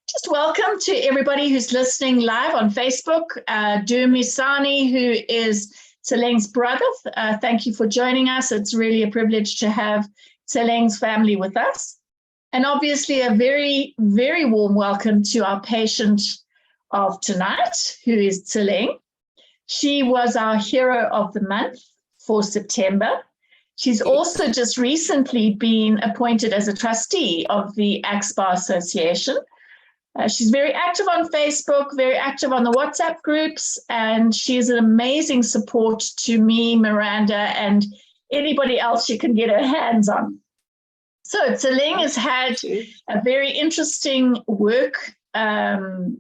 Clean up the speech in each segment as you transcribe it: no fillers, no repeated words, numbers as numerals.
Just welcome to everybody who's listening live on Facebook. Dumisani, who is Tseleng's brother, thank you for joining us. It's really a privilege to have Tseleng's family with us. And obviously a very, very warm welcome to our patient of tonight, who is Tseleng. She was our hero of the month for September. She's also just recently been appointed as a trustee of the AXPA Association. She's very active on Facebook, very active on the WhatsApp groups, and she's an amazing support to me, Miranda, and anybody else she can get her hands on. So Tseleng has had a very interesting work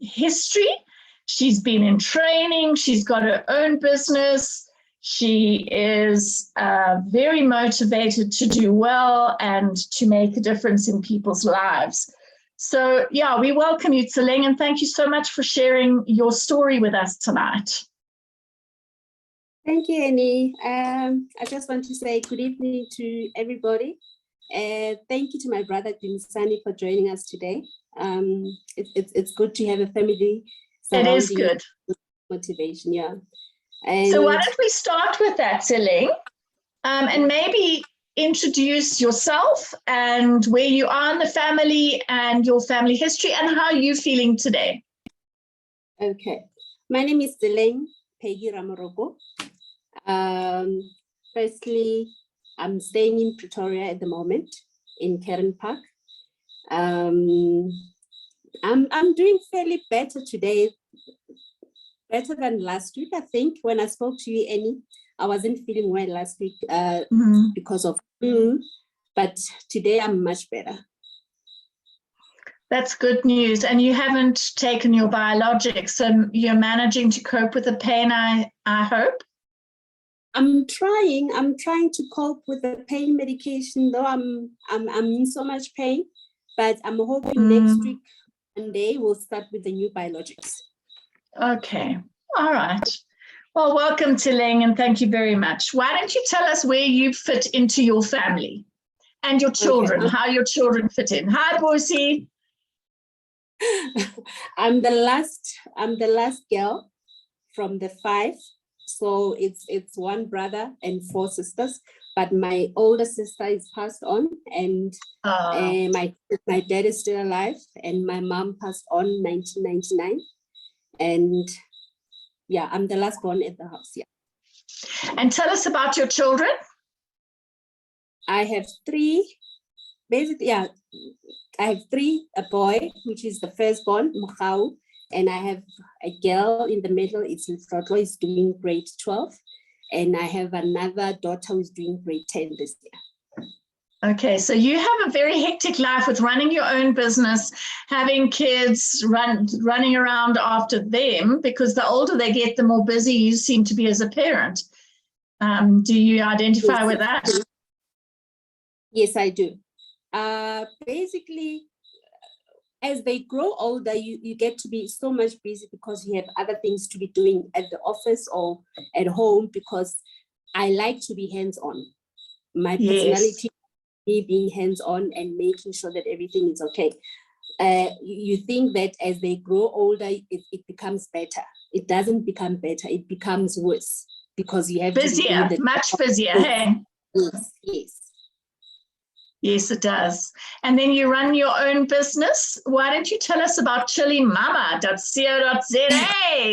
history. She's been in training. She's got her own business. She is very motivated to do well and to make a difference in people's lives. So, yeah, we welcome you, Tseleng, and thank you so much for sharing your story with us tonight. Thank you, Annie. I just want to say good evening to everybody. Thank you to my brother, Dumisani, for joining us today. It's good to have a family. It is good. Motivation, yeah. So why don't we start with that, Tseleng, and maybe introduce yourself and where you are in the family and your family history and how you're feeling today. Okay. My name is Tseleng Peggy Ramoroko. Firstly, I'm staying in Pretoria at the moment in Karen Park. I'm doing fairly better today, better than last week, I think. When I spoke to you, Annie, I wasn't feeling well last week because of flu, but today I'm much better. That's good news. And you haven't taken your biologics, so you're managing to cope with the pain, I hope? I'm trying to cope with the pain medication, though I'm in so much pain, but I'm hoping next week, Monday, we'll start with the new biologics. Okay. All right. Well, welcome, Tseleng, and thank you very much. Why don't you tell us where you fit into your family and your children, how your children fit in? Hi, Bosie. I'm the last girl from the 5. So it's one brother and 4 sisters, but my older sister is passed on, and my dad is still alive, and my mom passed on in 1999, and yeah, I'm the last born at the house. Yeah. And tell us about your children. I have 3. Basically, yeah, I have 3. A boy, which is the firstborn, Mukau, and I have a girl in the middle. It's Lefrotlo, is doing grade 12, and I have another daughter who's doing grade 10 this year. Okay, so you have a very hectic life with running your own business, having kids, running around after them, because the older they get, the more busy you seem to be as a parent. Do you identify with that? Yes, I do. Basically, as they grow older, you get to be so much busy because you have other things to be doing at the office or at home, because I like to be hands-on. My personality, me being hands-on and making sure that everything is okay. You think that as they grow older, it becomes better. It doesn't become better. It becomes worse because you have busier, to be much busier. Hey? Yes. Yes, it does. And then you run your own business. Why don't you tell us about chilimama.co.za?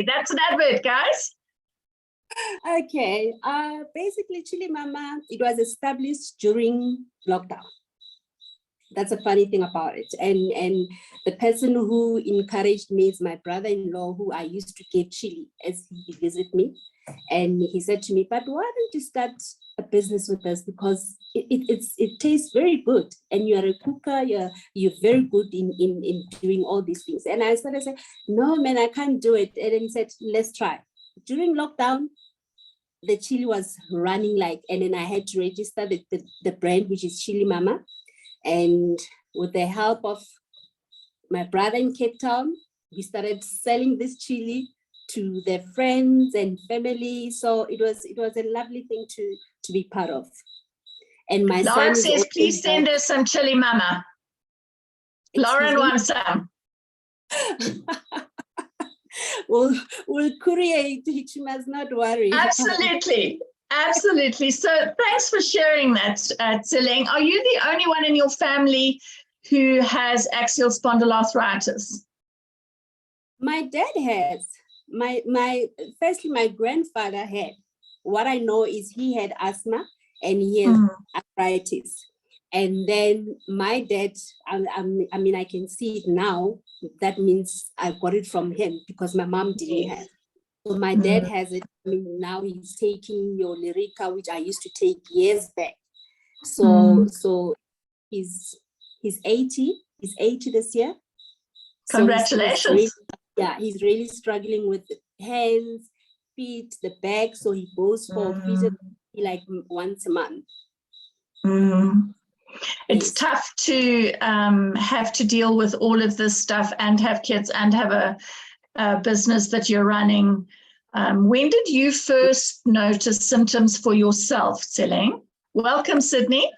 That's an advert, guys. Okay. Basically, Chili Mama, it was established during lockdown. That's a funny thing about it. And the person who encouraged me is my brother-in-law, who I used to give chili as he visit me. And he said to me, but why don't you start a business with us? Because it tastes very good. And you are a cooker, you're very good in doing all these things. And I started saying, no, man, I can't do it. And then he said, let's try. During lockdown, the chili was running and then I had to register the brand, which is Chili Mama. And with the help of my brother in Cape Town, we started selling this chili to their friends and family. So it was a lovely thing to be part of. And my son Lauren is says, also please send her some chili, Mama. Lauren wants some. We'll courier it. She must not worry. Absolutely. Absolutely. So thanks for sharing that, Tseleng. Are you the only one in your family who has axial spondyloarthritis? My dad has. Firstly, my grandfather had. What I know is he had asthma and he had arthritis. And then my dad, I mean, I can see it now. That means I got it from him because my mom didn't have. So my dad has it. I mean, now he's taking your Lyrica, which I used to take years back. So he's 80. He's 80 this year. Congratulations. He's really struggling with the hands, feet, the back. So he goes for physiotherapy like once a month. It's tough to have to deal with all of this stuff and have kids and have a business that you're running. When did you first notice symptoms for yourself, Tseleng? Welcome, Sydney.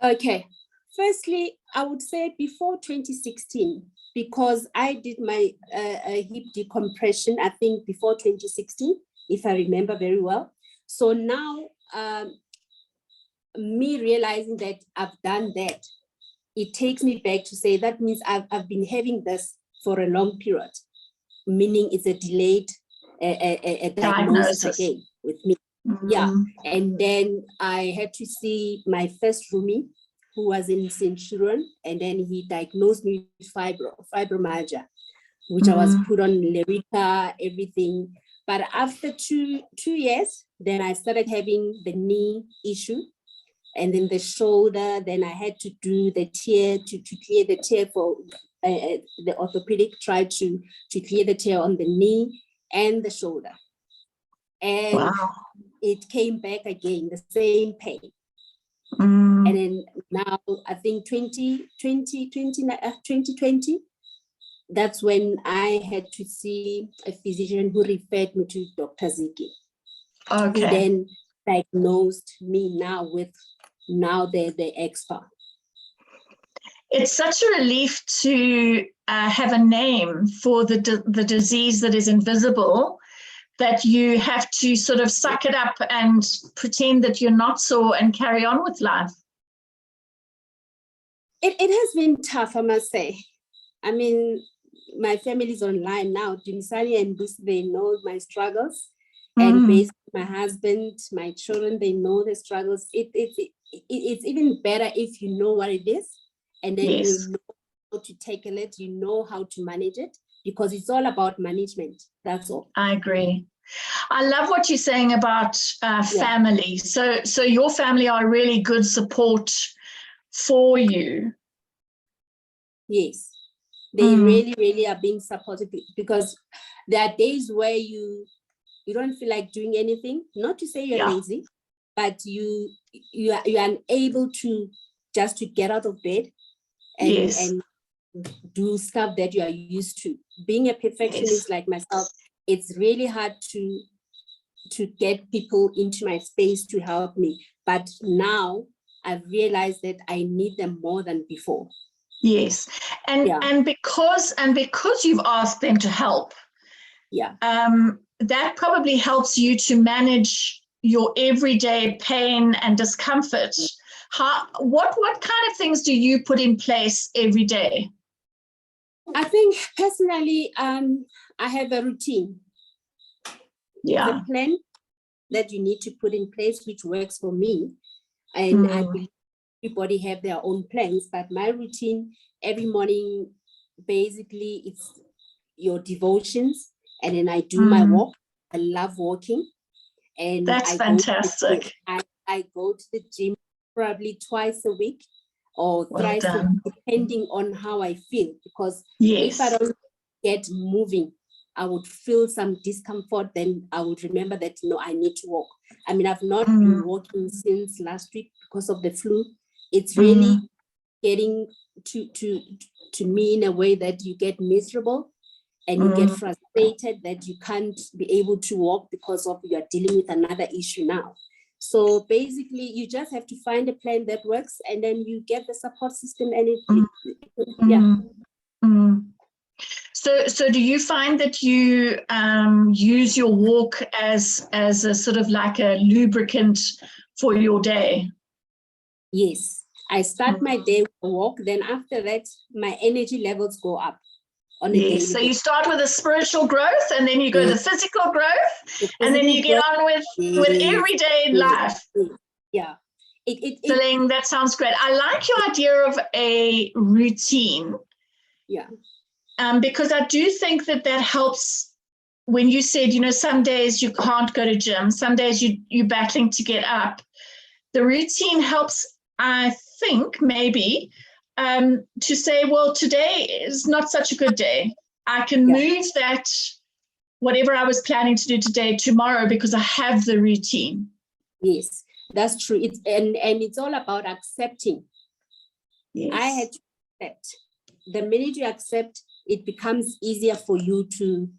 Okay. Firstly, I would say before 2016, because I did my hip decompression, I think before 2016, if I remember very well. So now, me realizing that I've done that, it takes me back to say that means I've been having this for a long period, meaning it's a delayed diagnosis again with me. Yeah, and then I had to see my first roomie who was in Centurion, and then he diagnosed me with fibromyalgia, which I was put on Lyrica, everything. But after two years, then I started having the knee issue, and then the shoulder. Then I had to do the tear to clear the tear for the orthopedic tried to clear the tear on the knee and the shoulder. And it came back again, the same pain. And then now I think 2020, that's when I had to see a physician who referred me to Dr. Ziki. Who then diagnosed me now with the expert. It's such a relief to have a name for the disease that is invisible, that you have to sort of suck it up and pretend that you're not sore and carry on with life. It has been tough, I must say. I mean, my family's online now. Dumisani and Bruce, they know my struggles. And basically my husband, my children, they know the struggles. It's even better if you know what it is, and then you know how to tackle it, you know how to manage it, because it's all about management. That's all. I agree. I love what you're saying about family. So your family are really good support for you. Yes, they really are being supportive, because there are days where you don't feel like doing anything. Not to say you're lazy, but you are unable to just to get out of bed and do stuff that you are used to. Being a perfectionist like myself, it's really hard to get people into my space to help me. But now I've realized that I need them more than before. Yes, and because you've asked them to help, that probably helps you to manage your everyday pain and discomfort. What kind of things do you put in place every day? I think personally, I have a routine. The plan that you need to put in place, which works for me. And I believe everybody have their own plans, but my routine every morning, basically it's your devotions, and then I do my walk. I love walking. And that's fantastic. I go to the gym probably twice a week or thrice a week, depending on how I feel. Because if I don't get moving, I would feel some discomfort. Then I would remember that, I need to walk. I mean, I've not been walking since last week because of the flu. It's really getting to me in a way that you get miserable and you get frustrated that you can't be able to walk because of you're dealing with another issue now. So basically, you just have to find a plan that works, and then you get the support system, and yeah. So do you find that you use your walk as a sort of like a lubricant for your day? Yes, I start my day with a walk. Then after that, my energy levels go up on a daily. So you start with the spiritual growth, and then you go to the physical growth, and then you get on with everyday life. Yeah. Tseleng, that sounds great. I like your idea of a routine. Yeah. Because I do think that helps. When you said, some days you can't go to gym, some days you're battling to get up. The routine helps, I think, maybe, to say, well, today is not such a good day. I can move that, whatever I was planning to do today, tomorrow, because I have the routine. Yes, that's true. And it's all about accepting. Yes. I had to accept. The minute you accept, it becomes easier for you to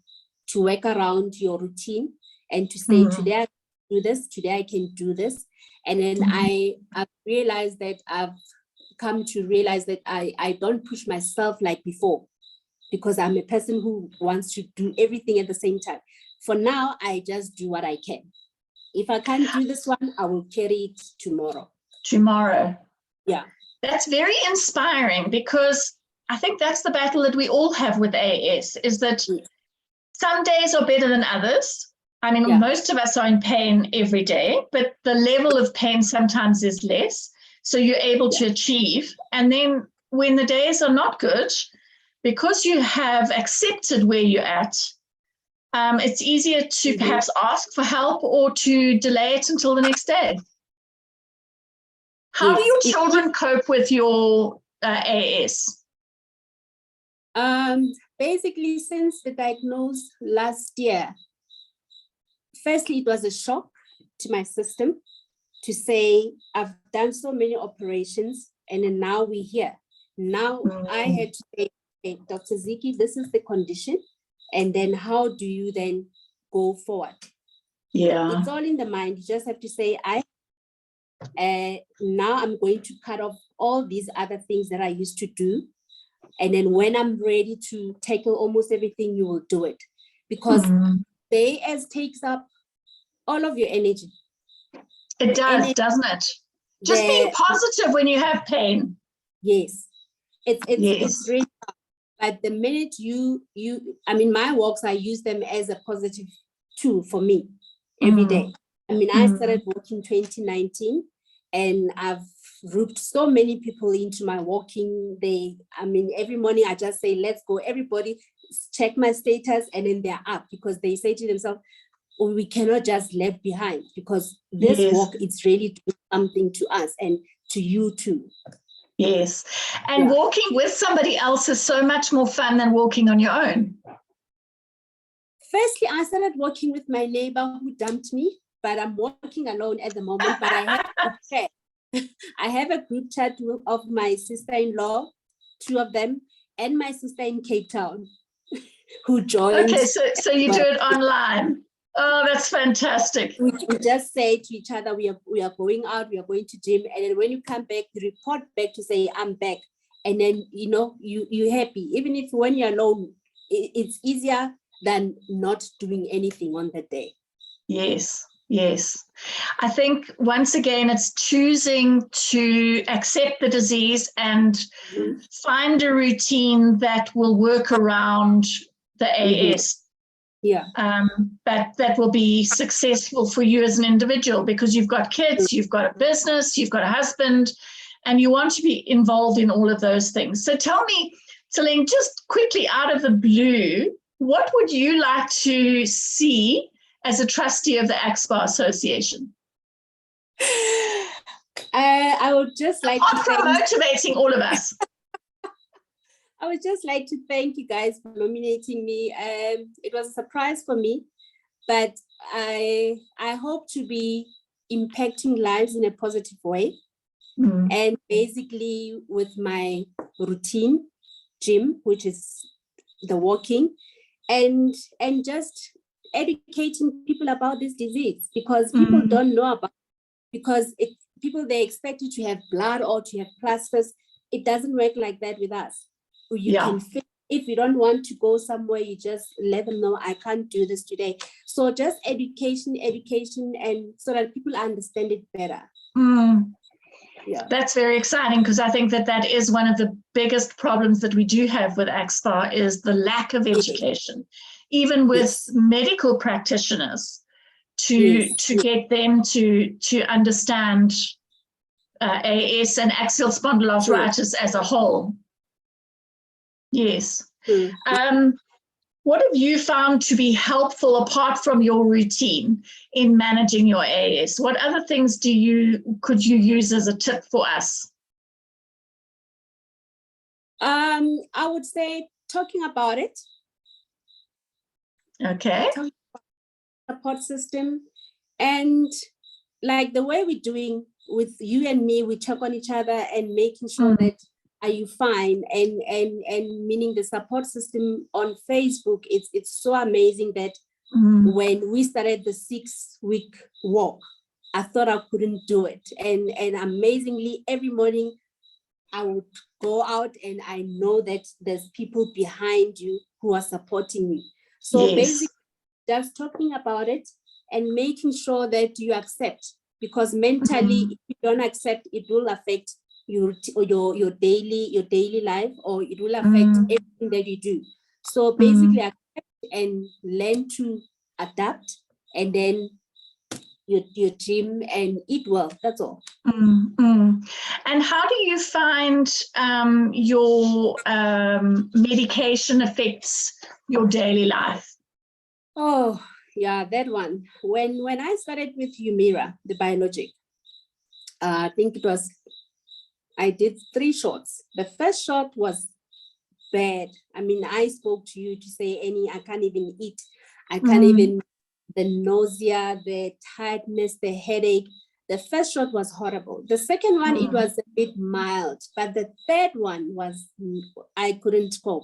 work around your routine and to say, today I can do this, today I can do this. And then I've realized that I've come to realize that I don't push myself like before, because I'm a person who wants to do everything at the same time. For now, I just do what I can. If I can't do this one, I will carry it tomorrow. Yeah. That's very inspiring, because I think that's the battle that we all have with AAS, is that some days are better than others. I mean, most of us are in pain every day, but the level of pain sometimes is less. So you're able to achieve. And then when the days are not good, because you have accepted where you're at, it's easier to perhaps ask for help or to delay it until the next day. How do your children cope with your AAS? Basically, since the diagnosis last year, firstly, it was a shock to my system to say, I've done so many operations, and then now we're here. Now I had to say, okay, Dr. Ziki, this is the condition, and then how do you then go forward? Yeah. It's all in the mind. You just have to say, now I'm going to cut off all these other things that I used to do. And then when I'm ready to tackle almost everything, you will do it. Because the AS takes up all of your energy. It does, doesn't it? Just being positive when you have pain. Yes. It's really hard. But the minute I mean, my walks, I use them as a positive tool for me every day. I mean, I started walking 2019, and I've roped so many people into my walking day. I mean, every morning I just say, let's go, everybody check my status, and then they're up, because they say to themselves, oh, we cannot just left behind, because this walk, it's really doing something to us and to you too. Yes. And walking with somebody else is so much more fun than walking on your own. Firstly, I started walking with my neighbor who dumped me, but I'm walking alone at the moment. But I have a chat. I have a group chat of my sister-in-law, 2 of them, and my sister in Cape Town, who joined. Okay, so you do it online. Oh, that's fantastic. We just say to each other, we are going out, we are going to gym, and then when you come back, you report back to say, I'm back. And then, you're happy. Even if when you're alone, it's easier than not doing anything on that day. Yes. I think once again, it's choosing to accept the disease and find a routine that will work around the AS. Yeah. But that will be successful for you as an individual, because you've got kids, you've got a business, you've got a husband, and you want to be involved in all of those things. So tell me, Tseleng, just quickly out of the blue, what would you like to see as a trustee of the AXPA Association? I would just like to thank motivating all of us. I would just like to thank you guys for nominating me. It was a surprise for me, but I hope to be impacting lives in a positive way. And basically with my routine, gym, which is the walking, and just educating people about this disease, because people don't know about it. because people, they expect you to have blood or to have plasters. It doesn't work like that with us. You can fit. If you don't want to go somewhere, you just let them know, I can't do this today. So just education, and so that people understand it better. Yeah. That's very exciting, because I think that is one of the biggest problems that we do have with AXPAR, is the lack of education, even with medical practitioners, to get them to understand AS and axial spondyloarthritis as a whole. Yes. What have you found to be helpful apart from your routine in managing your AS? What other things could you use as a tip for us? I would say talking about it. Okay. Support system, and like the way we're doing with you and me, we check on each other and making sure that, are you fine? And meaning the support system on Facebook, it's so amazing that when we started the 6-week walk, I thought I couldn't do it. And amazingly, every morning I would go out and I know that there's people behind you who are supporting me. So basically, just talking about it and making sure that you accept, because mentally, if you don't accept, it will affect your daily life, or it will affect everything that you do. So basically, accept and learn to adapt, and then your gym and eat well. That's all. And how do you find your medication affects your daily life? Oh, yeah, that one. When I started with Humira, the biologic, I think I did 3 shots. The first shot was bad. I mean, I spoke to you to say, I can't even eat. I can't even, the nausea, the tiredness, the headache. The first shot was horrible. The second one, it was a bit mild, but the third one I couldn't cope.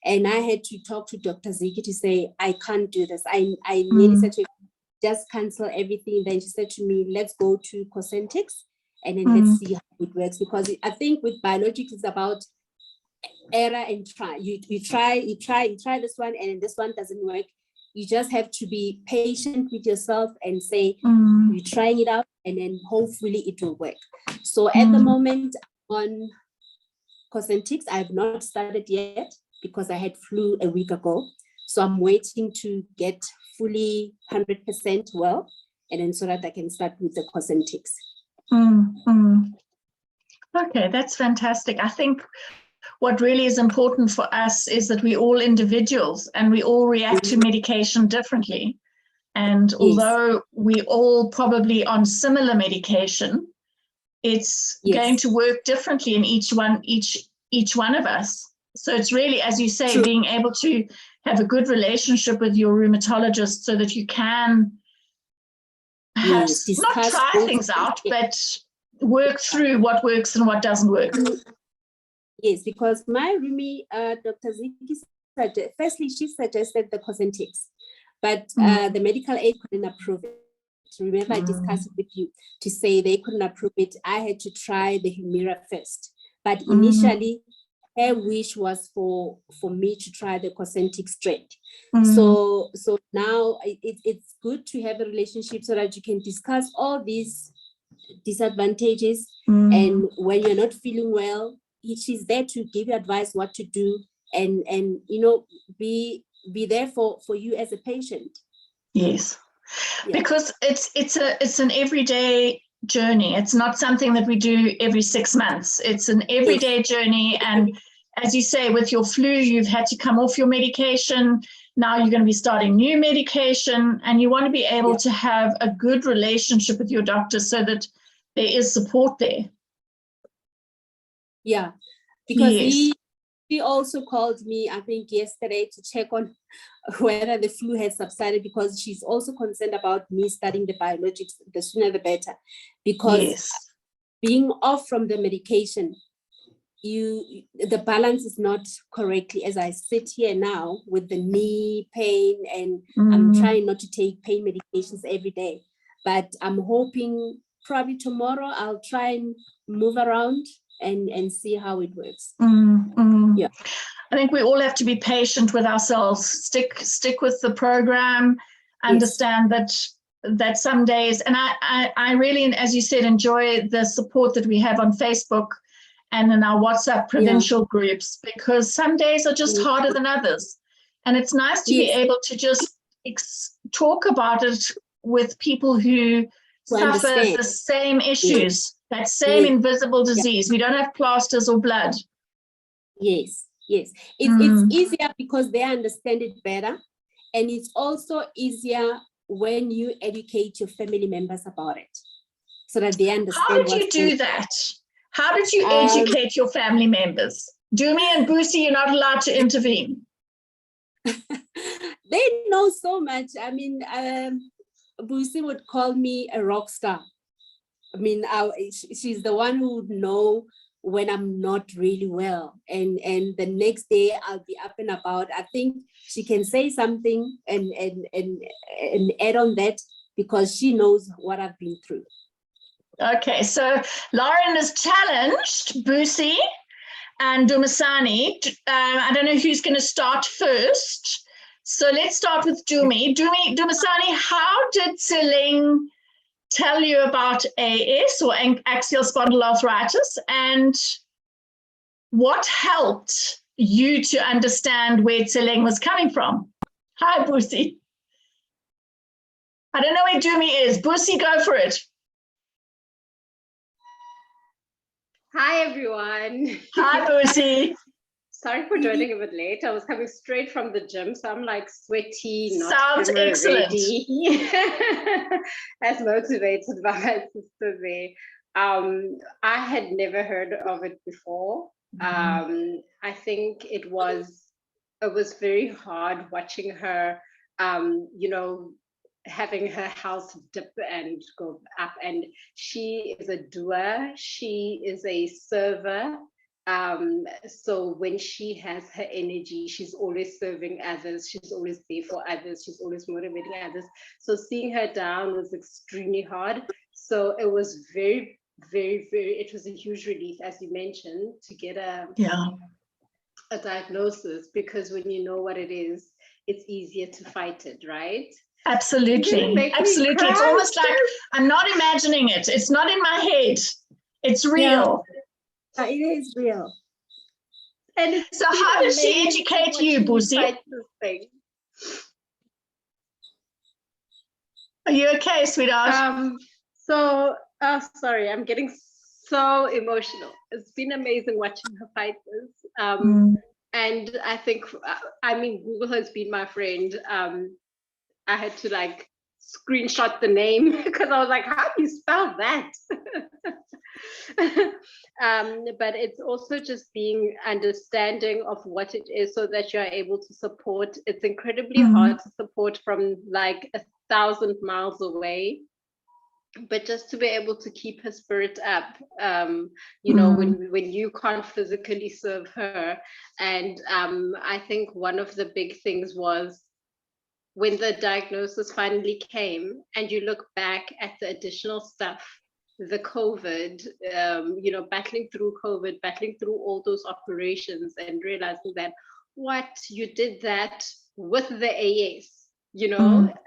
And I had to talk to Dr. Ziki to say, I can't do this. I nearly said to her, just cancel everything. Then she said to me, let's go to Cosmetics and then let's see how it works. Because I think with biologics, it's about error and try. You try this one, and this one doesn't work. You just have to be patient with yourself and say, you're trying it out, and then hopefully it will work. So at the moment on Cosmetics, I have not started yet, because I had flu a week ago. So I'm waiting to get fully 100% well, and then so that I can start with the Cosmetics. Okay, that's fantastic. I think what really is important for us is that we're all individuals and we all react to medication differently. And although we all probably on similar medication, it's going to work differently in each one of us. So it's really, as you say, being able to have a good relationship with your rheumatologist so that you can perhaps not try things out, but work through what works and what doesn't work. Yes, because my roomie, Dr. Ziki, firstly, she suggested the Cosmetics, but the medical aid couldn't approve it. Remember, I discussed it with you to say they couldn't approve it. I had to try the Humira first, but initially, her wish was for me to try the Cosmetics straight. So now it's good to have a relationship so that you can discuss all these disadvantages. And when you're not feeling well, she's there to give you advice what to do, and be there for you as a patient. Yes, because it's an everyday journey. It's not something that we do every 6 months. It's an everyday journey. And as you say, with your flu, you've had to come off your medication. Now you're going to be starting new medication, and you want to be able to have a good relationship with your doctor so that there is support there. Yeah, because he also called me, I think yesterday, to check on whether the flu has subsided, because she's also concerned about me starting the biologics, the sooner the better, because being off from the medication, the balance is not correctly. As I sit here now with the knee pain, and I'm trying not to take pain medications every day, but I'm hoping probably tomorrow I'll try and move around and see how it works. Yeah. I think we all have to be patient with ourselves. Stick with the program. Understand that some days, and I really, as you said, enjoy the support that we have on Facebook and in our WhatsApp provincial groups, because some days are just harder than others. And it's nice to be able to just talk about it with people who suffer the same issues, that same invisible disease. We don't have plasters or blood. Yes. It's easier because they understand it better. And it's also easier when you educate your family members about it, so that they understand. How did you do that? How did you educate your family members? Dumi and Busi, you're not allowed to intervene. They know so much. I mean, Busi would call me a rock star. I mean, she's the one who would know when I'm not really well, and the next day I'll be up and about. I think she can say something and add on that, because she knows what I've been through. Okay, so Lauren has challenged Busi and Dumisani. I don't know who's going to start first. So let's start with Dumi. Dumisani, how did Tseleng tell you about AS, or axial spondyloarthritis, and what helped you to understand where Tseleng was coming from? Hi, Busi. I don't know where Dumi is. Busi, go for it. Hi, everyone. Hi, Busi. Sorry for joining a bit late. I was coming straight from the gym, so I'm like sweaty. Sounds excellent. As motivated by my sister there. I had never heard of it before. I think it was very hard watching her, having her house dip and go up. And she is a doer. She is a server. So when she has her energy, she's always serving others. She's always there for others. She's always motivating others. So seeing her down was extremely hard. So it was very, very, it was a huge relief, as you mentioned, to get a diagnosis, because when you know what it is, it's easier to fight it, right? Absolutely. Absolutely. It's almost like I'm not imagining it. It's not in my head. It's real. Yeah, it is real. And so how does she educate you, Busi? Are you okay, sweetheart? Sorry, I'm getting so emotional. It's been amazing watching her fight this. And I think, Google has been my friend. I had to screenshot the name because I was like, how do you spell that? But it's also just being understanding of what it is, so that you're able to support. It's incredibly hard to support from 1,000 miles away, but just to be able to keep her spirit up, when you can't physically serve her. And I think one of the big things was when the diagnosis finally came, and you look back at the additional stuff, the COVID, battling through COVID, battling through all those operations, and realizing that you did that with the AS,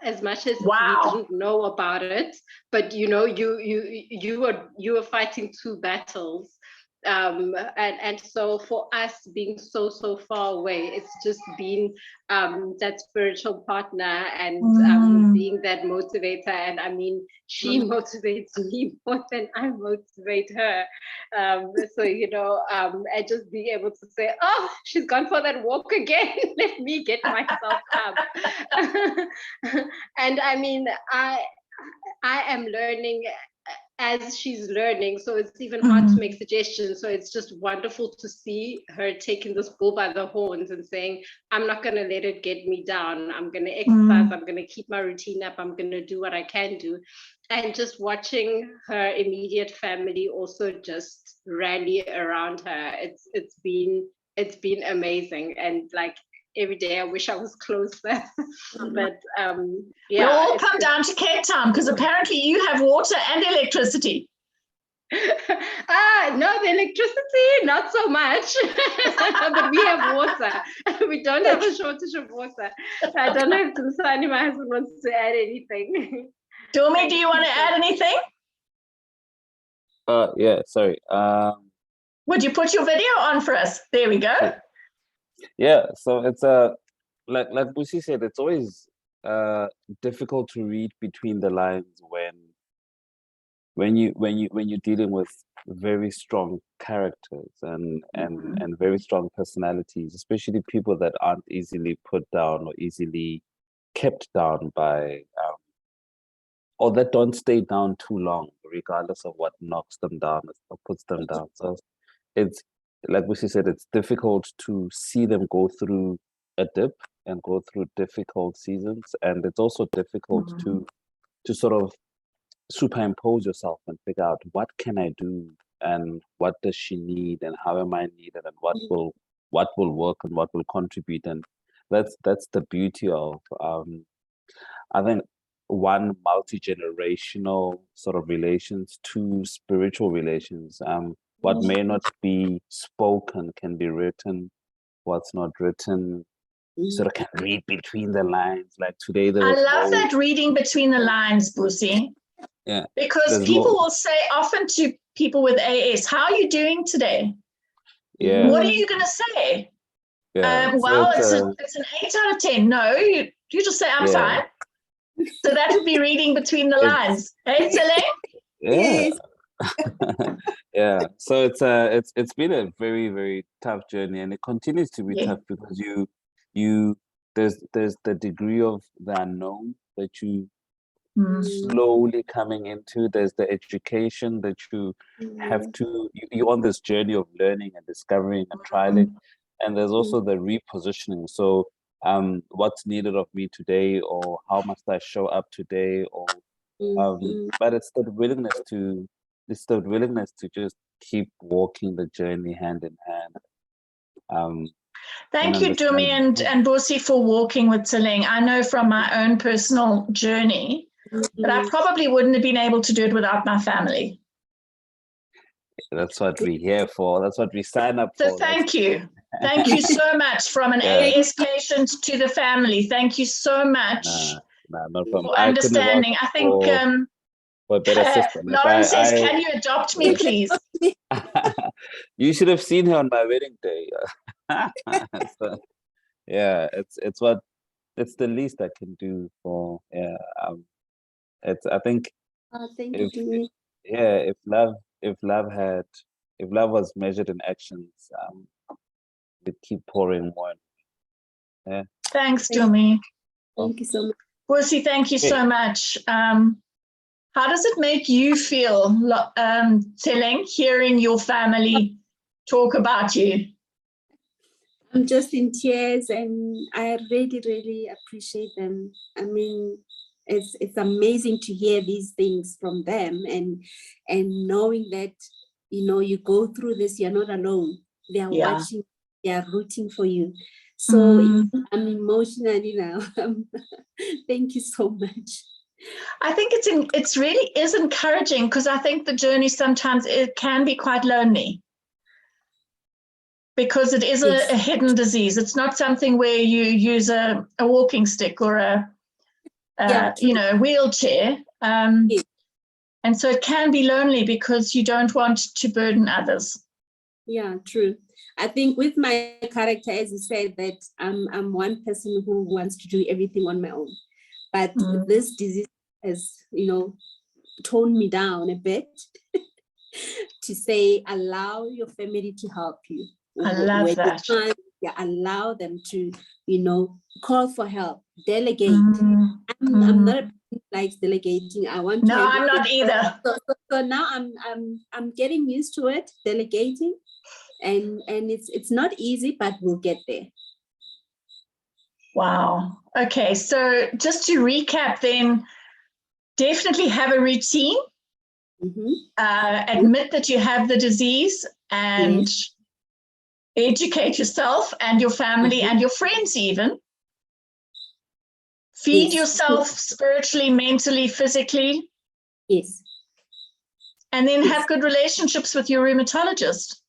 as much as we didn't know about it, but you were fighting two battles. And so for us being so far away, it's just been that spiritual partner and being that motivator. And she motivates me more than I motivate her. And just being able to say, oh, she's gone for that walk again. Let me get myself up. And I am learning as she's learning, so it's even hard to make suggestions. So it's just wonderful to see her taking this bull by the horns and saying, I'm not going to let it get me down. I'm going to exercise. I'm going to keep my routine up. I'm going to do what I can do. And just watching her immediate family also just rally around her. It's been amazing. And every day I wish I was closer. But We'll yeah, all come down to Cape Town because apparently you have water and electricity. no, the electricity, not so much. But we have water. We don't have a shortage of water. I don't know if Tseleng, my husband, wants to add anything. Dumi, do you want to add anything? Yeah, sorry. Would you put your video on for us? There we go. Yeah, so it's like Busi said, it's always difficult to read between the lines when you're dealing with very strong characters and very strong personalities, especially people that aren't easily put down or easily kept down by or that don't stay down too long, regardless of what knocks them down or puts them down. So it's like Busi said, it's difficult to see them go through a dip and go through difficult seasons, and it's also difficult to sort of superimpose yourself and figure out what can I do and what does she need and how am I needed and what will work and what will contribute. And that's the beauty of I think one, multi-generational sort of relations, two, spiritual relations. What may not be spoken can be written. What's not written sort of can read between the lines. Like today there was I love that reading between the lines, Busi. Yeah. Because people will say often to people with AS, how are you doing today? Yeah. What are you going to say? Yeah. Well, it's an 8 out of 10. No, you just say, I'm fine. So that would be reading between the lines. Hey, Tseleng? Yeah. Yeah. So it's been a very, very tough journey, and it continues to be tough because there's the degree of the unknown that you slowly coming into. There's the education that you have to, you're on this journey of learning and discovering and trialing, and there's also the repositioning. So what's needed of me today, or how must I show up today, or but it's the willingness to just keep walking the journey hand in hand. Thank you, Dumi and Busi, for walking with Tseleng. I know from my own personal journey that I probably wouldn't have been able to do it without my family. That's what we're here for. That's what we sign up for. So thank you. Thank you so much. From an AS patient to the family. Thank you so much no problem. for understanding. I think for a better system. Lauren says, can you adopt me, please? You should have seen her on my wedding day. So, yeah, it's the least I can do for it's I think thank you. if love was measured in actions, we'd keep pouring more. Yeah. Thanks, Dumi. Thank you so much. Busi, thank you so much. How does it make you feel, Tseleng, hearing your family talk about you? I'm just in tears, and I really, really appreciate them. I mean, it's amazing to hear these things from them, and knowing that, you know, you go through this, you're not alone. They are watching, they are rooting for you. So I'm emotionally now. Thank you so much. I think it's really is encouraging, because I think the journey sometimes it can be quite lonely, because it is a hidden disease. It's not something where you use a walking stick or a wheelchair, and so it can be lonely because you don't want to burden others. Yeah, true. I think with my character, as you said, that I'm one person who wants to do everything on my own, but this disease has, you know, toned me down a bit to say, allow your family to help you. I love that. Allow them to, you know, call for help, delegate. I'm not a person who likes delegating. I want to. No, I'm not either. So now I'm getting used to it, delegating, and it's not easy, but we'll get there. Wow. Okay, so just to recap, then, definitely have a routine. Admit that you have the disease, and Educate yourself and your family and your friends even. Feed Yes. yourself spiritually, mentally, physically. Yes. And then Yes. have good relationships with your rheumatologist.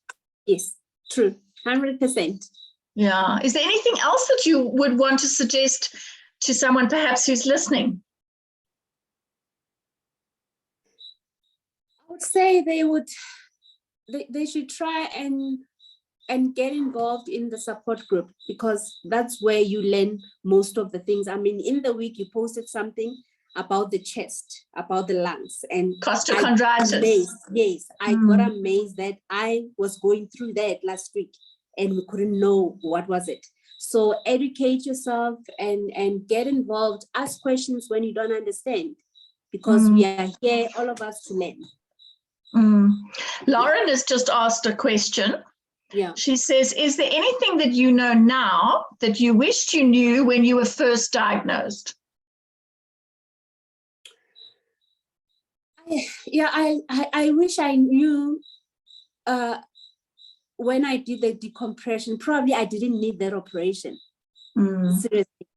Yes, true, 100%. Yeah. Is there anything else that you would want to suggest to someone perhaps who's listening? I would say they should try and get involved in the support group, because that's where you learn most of the things. I mean, in the week you posted something about the chest, about the lungs, and Costochondritis. Yes, I got amazed that I was going through that last week and we couldn't know what was it. So educate yourself and get involved. Ask questions when you don't understand, because we are here, all of us, to learn. Lauren has just asked a question. Yeah. She says, is there anything that you know now that you wished you knew when you were first diagnosed? I wish I knew when I did the decompression. Probably I didn't need that operation. Seriously.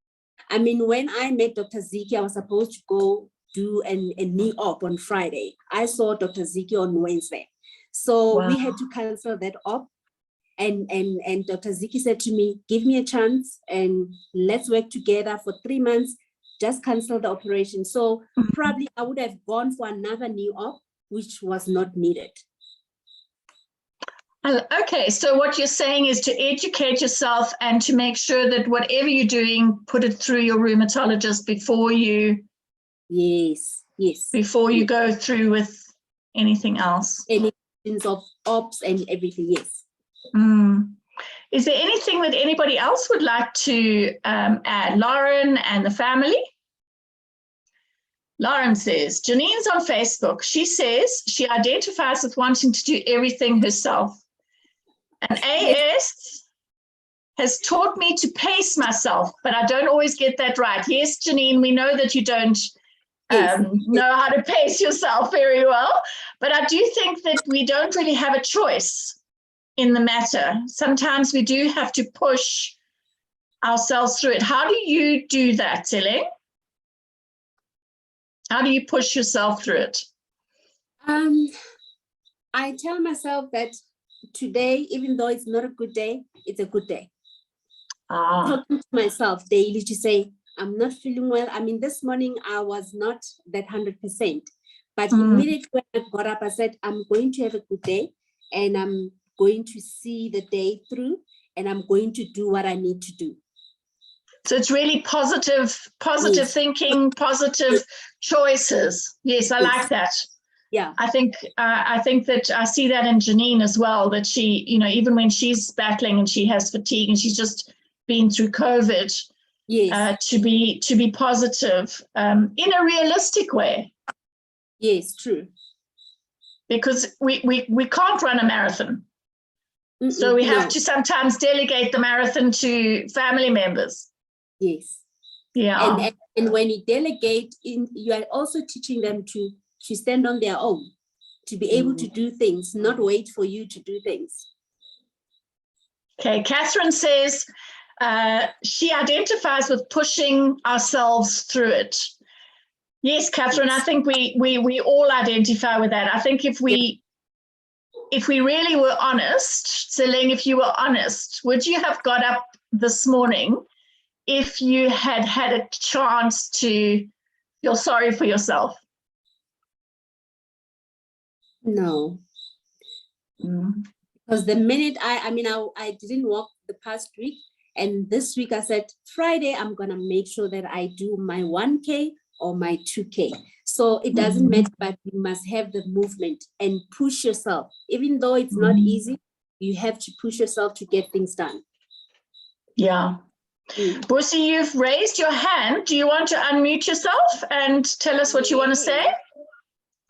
I mean, when I met Dr. Ziki, I was supposed to go do a knee op on Friday. I saw Dr. Ziki on Wednesday. So we had to cancel that op. And Dr. Ziki said to me, give me a chance and let's work together for 3 months. Just cancel the operation. So probably I would have gone for another knee op, which was not needed. Okay, so what you're saying is to educate yourself and to make sure that whatever you're doing, put it through your rheumatologist before you. Yes. Before you go through with anything else. Any of ops and everything, yes. Is there anything that anybody else would like to add? Lauren and the family? Lauren says, Janine's on Facebook. She says she identifies with wanting to do everything herself. And AS has taught me to pace myself, but I don't always get that right. Yes, Janine, we know that you don't know how to pace yourself very well, but I do think that we don't really have a choice in the matter. Sometimes we do have to push ourselves through it. How do you do that, Tseleng? How do you push yourself through it? I tell myself that today, even though it's not a good day, it's a good day. Talking to myself daily to say, I'm not feeling well. I mean, this morning I was not that 100%, but immediately when I got up, I said, I'm going to have a good day and I'm going to see the day through and I'm going to do what I need to do. So it's really positive Yes. thinking, positive choices. Yes, I like that. Yeah. I think that I see that in Janine as well, that she, even when she's battling and she has fatigue and she's just been through COVID, yes. To be positive in a realistic way. Yes, true. Because we can't run a marathon. So we have to sometimes delegate the marathon to family members. Yes. Yeah. And when you delegate, you are also teaching them to stand on their own, to be able to do things, not wait for you to do things. Okay, Catherine says she identifies with pushing ourselves through it. Yes, Catherine, I think we all identify with that. I think if we really were honest, Tseleng, if you were honest, would you have got up this morning if you had had a chance to feel sorry for yourself? No. Because the minute I didn't walk the past week, and this week I said, Friday, I'm going to make sure that I do my 1K or my 2K. So it doesn't matter, but you must have the movement and push yourself. Even though it's not easy, you have to push yourself to get things done. Yeah. Busi, you've raised your hand. Do you want to unmute yourself and tell us what you want to say?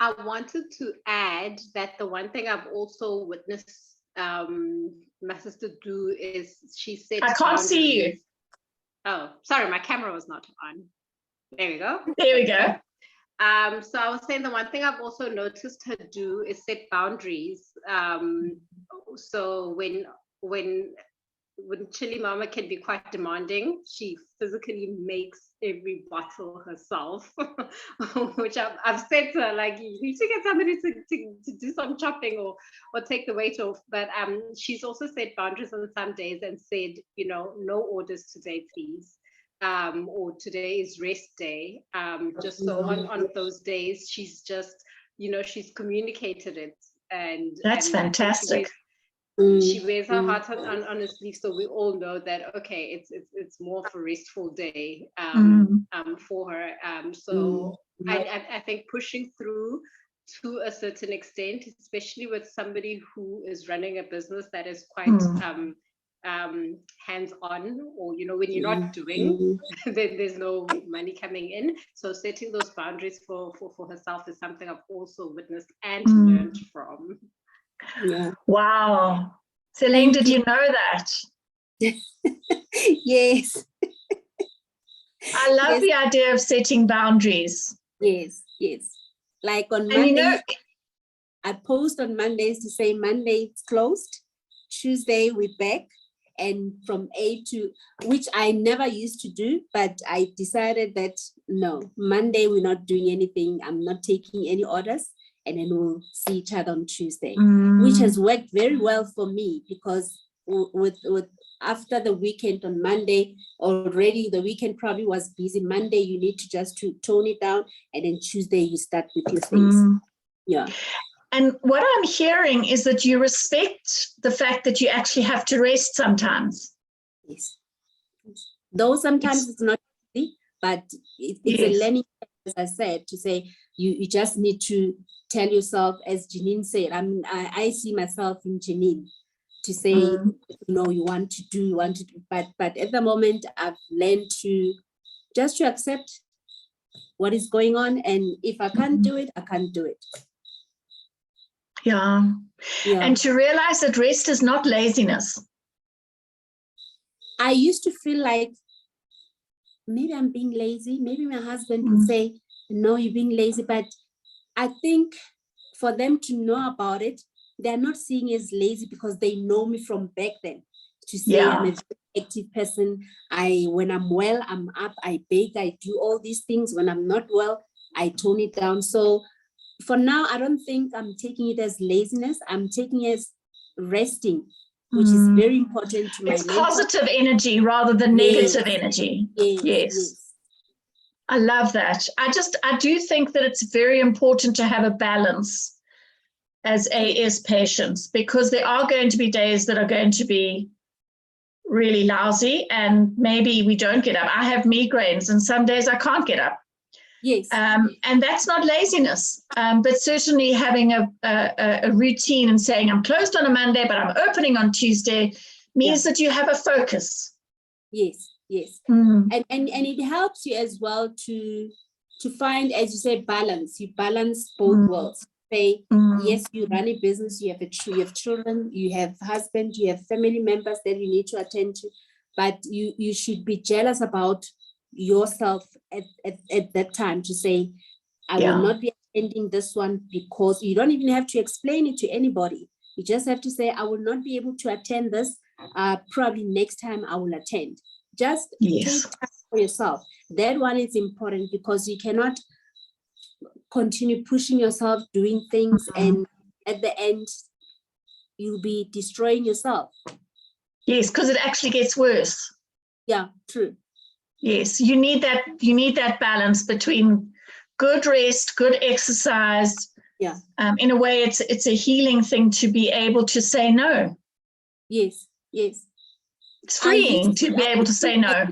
I wanted to add that the one thing I've also witnessed my sister do is she said, I can't see you. Oh, sorry, my camera was not on. There we go. There we go. So I was saying the one thing I've also noticed her do is set boundaries. So when when Chili Mama can be quite demanding, she physically makes every bottle herself, which I've said to her, like, you need to get somebody to do some chopping or take the weight off. But she's also set boundaries on some days and said, you know, no orders today, please. Or today is rest day. Just so on those days, she's just, you know, she's communicated it. And that's fantastic. She wears her heart on her sleeve, so we all know that, okay, it's more of a restful day for her. So I think pushing through to a certain extent, especially with somebody who is running a business that is quite hands-on, or, you know, when you're not doing, then there's no money coming in. So setting those boundaries for herself is something I've also witnessed and learned from. Yeah. Wow. Tseleng, did you know that? Yes. I love the idea of setting boundaries. Yes. Like on And Monday, you know, I post on Mondays to say Monday it's closed, Tuesday we're back, and from 8 to, which I never used to do, but I decided that no, Monday we're not doing anything. I'm not taking any orders. And then we'll see each other on Tuesday, which has worked very well for me, because with after the weekend on Monday, already the weekend probably was busy. Monday, you need to just to tone it down, and then Tuesday you start with your things. Yeah. And what I'm hearing is that you respect the fact that you actually have to rest sometimes. Yes. Though sometimes it's not easy, but it's a learning, as I said, to say you just need to tell yourself, as Janine said, I see myself in Janine, to say, you know, you want to do, but at the moment I've learned to just to accept what is going on, and if I can't do it, I can't do it. Yeah. And to realize that rest is not laziness. I used to feel like maybe I'm being lazy. Maybe my husband would say, no, you're being lazy, but I think for them to know about it, they're not seeing as lazy because they know me from back then. To say I'm a very active person. When I'm well, I'm up, I bake, I do all these things. When I'm not well, I tone it down. So for now, I don't think I'm taking it as laziness. I'm taking it as resting, which is very important to my It's positive energy rather than negative energy. Yes. I love that. I do think that it's very important to have a balance as AS patients, because there are going to be days that are going to be really lousy, and maybe we don't get up. I have migraines and some days I can't get up. Yes. And that's not laziness, but certainly having a routine and saying I'm closed on a Monday, but I'm opening on Tuesday means that you have a focus. Yes. And it helps you as well to find, as you say, balance. You balance both worlds. Say, yes, you run a business, you have children, you have husband, you have family members that you need to attend to, but you should be jealous about yourself at that time, to say, I will not be attending this one, because you don't even have to explain it to anybody. You just have to say, I will not be able to attend this. Probably next time I will attend. Just take time for yourself. That one is important, because you cannot continue pushing yourself, doing things, and at the end, you'll be destroying yourself. Yes, because it actually gets worse. Yeah, true. Yes, you need that balance between good rest, good exercise. Yeah. In a way, it's a healing thing to be able to say no. Yes. It's freeing to be able to say no.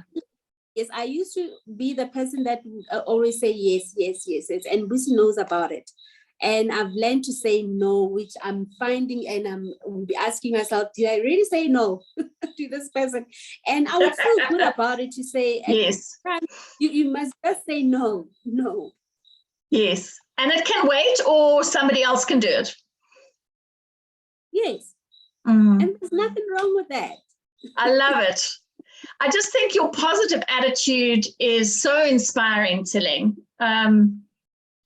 Yes, I used to be the person that would always say yes, and Lucy knows about it. And I've learned to say no, which I'm finding, and I'm asking myself, do I really say no to this person? And I would feel good about it to say, yes, you must just say no. Yes, and it can wait, or somebody else can do it. Yes, and there's nothing wrong with that. I love it. I just think your positive attitude is so inspiring, Tseleng.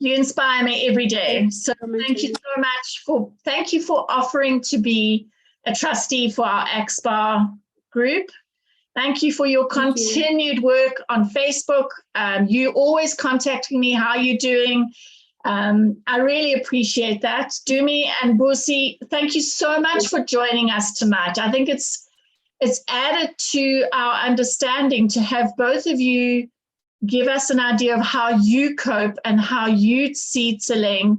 You inspire me every day. So thank you so much for offering to be a trustee for our AXPAR group. Thank you for your Thank you. continued work on Facebook. You always contacting me, how you're doing. I really appreciate that. Dumi and Busi, thank you so much for joining us tonight. I think it's added to our understanding to have both of you give us an idea of how you cope and how you see Tseleng.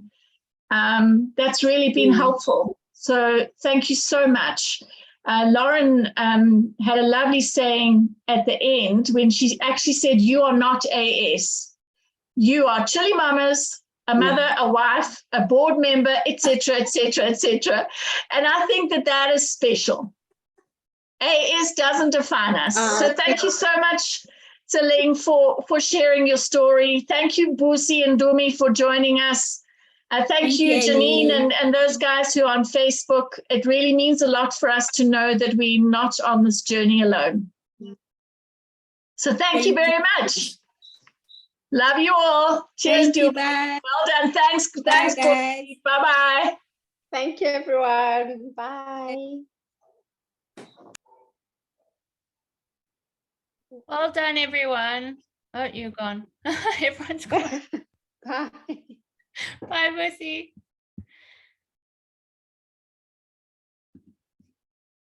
That's really been helpful. So thank you so much. Lauren had a lovely saying at the end when she actually said, you are not AS. You are Chili Mamas, a mother, a wife, a board member, etc., etc., etc. And I think that is special. AS doesn't define us. So thank you so much, Tseleng, for sharing your story. Thank you, Busi and Dumi, for joining us. Thank you, Janine, and those guys who are on Facebook. It really means a lot for us to know that we're not on this journey alone. So thank you very much. Love you all. Cheers, Dumi. Bye. Well done. Thanks, Guys. Bye-bye. Thank you, everyone. Bye. Well done, everyone. Oh, you're gone. Everyone's gone. Bye. Bye, Busi.